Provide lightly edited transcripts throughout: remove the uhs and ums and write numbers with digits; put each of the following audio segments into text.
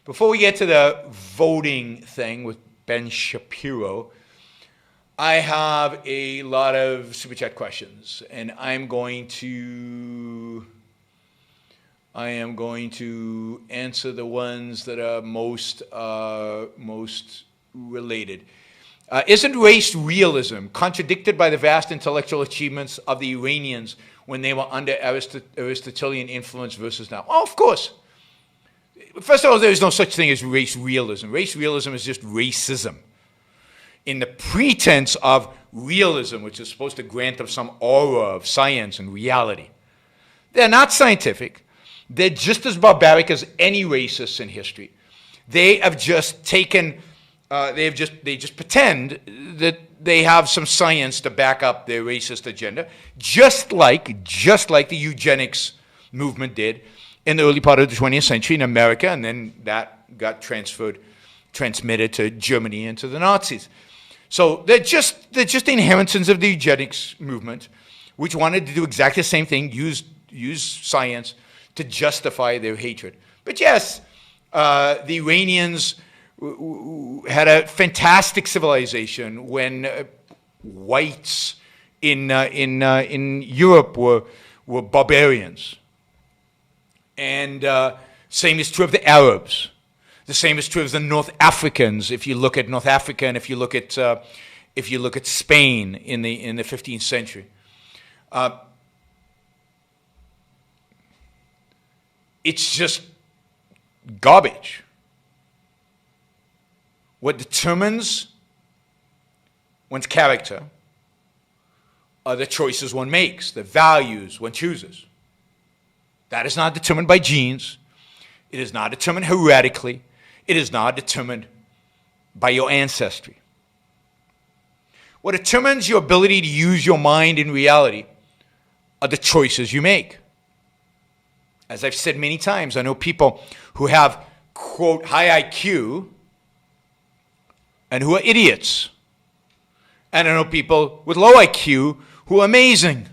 Before we get to the voting thing with Ben Shapiro, I have a lot of super chat questions, and I am going to answer the ones that are most related. Isn't race realism contradicted by the vast intellectual achievements of the Iranians when they were under Aristotelian influence versus now? Oh, of course. First of all, there is no such thing as race realism. Race realism is just racism in the pretense of realism, which is supposed to grant us some aura of science and reality. They're not scientific. They're just as barbaric as any racists in history. They have just taken, they just pretend that they have some science to back up their racist agenda, just like the eugenics movement did in the early part of the 20th century in America, and then that got transmitted to Germany and to the Nazis. So they're just inheritance of the eugenics movement, which wanted to do exactly the same thing, use science to justify their hatred. But yes, the Iranians had a fantastic civilization when whites in Europe were barbarians. And same is true of the Arabs. The same is true of the North Africans. If you look at North Africa, and if you look at Spain in the 15th century, it's just garbage. What determines one's character are the choices one makes, the values one chooses. That is not determined by genes. It is not determined hereditally. It is not determined by your ancestry. What determines your ability to use your mind in reality are the choices you make. As I've said many times, I know people who have, quote, high IQ and who are idiots. And I know people with low IQ who are amazing,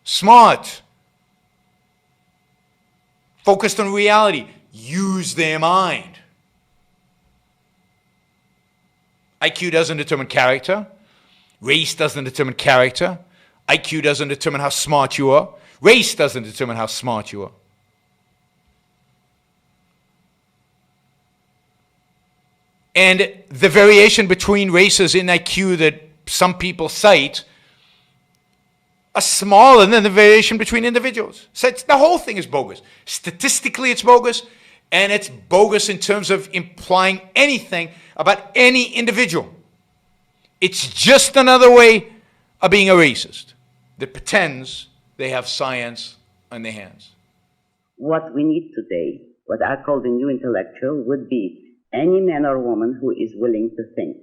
smart, focused on reality, use their mind. IQ doesn't determine character. Race doesn't determine character. IQ doesn't determine how smart you are. Race doesn't determine how smart you are. And the variation between races in IQ that some people cite are smaller than the variation between individuals. So the whole thing is bogus. Statistically, it's bogus, and it's bogus in terms of implying anything about any individual. It's just another way of being a racist that pretends they have science on their hands. What we need today, what I call the new intellectual, would be any man or woman who is willing to think.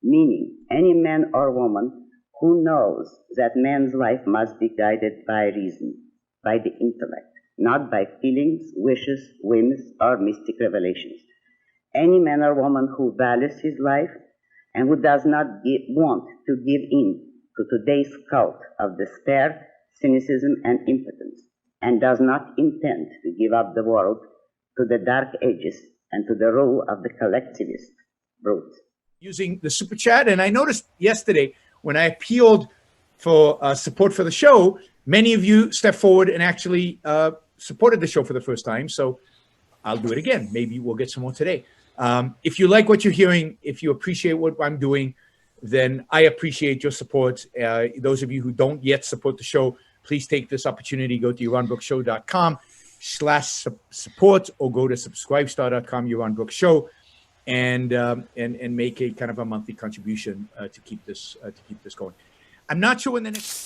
Meaning, any man or woman who knows that man's life must be guided by reason, by the intellect, not by feelings, wishes, whims, or mystic revelations. Any man or woman who values his life and who does not want to give in to today's cult of despair, cynicism, and impotence, and does not intend to give up the world to the dark ages and to the rule of the collectivist brute. Using the super chat, and I noticed yesterday when I appealed for support for the show, many of you stepped forward and actually supported the show for the first time. So I'll do it again. Maybe we'll get some more today. If you like what you're hearing, if you appreciate what I'm doing, then I appreciate your support. Those of you who don't yet support the show, please take this opportunity. Go to yaronbrookshow.com/support or go to subscribestar.com, Yaron Brook Show, and make a kind of a monthly contribution to keep this going. I'm not sure when the next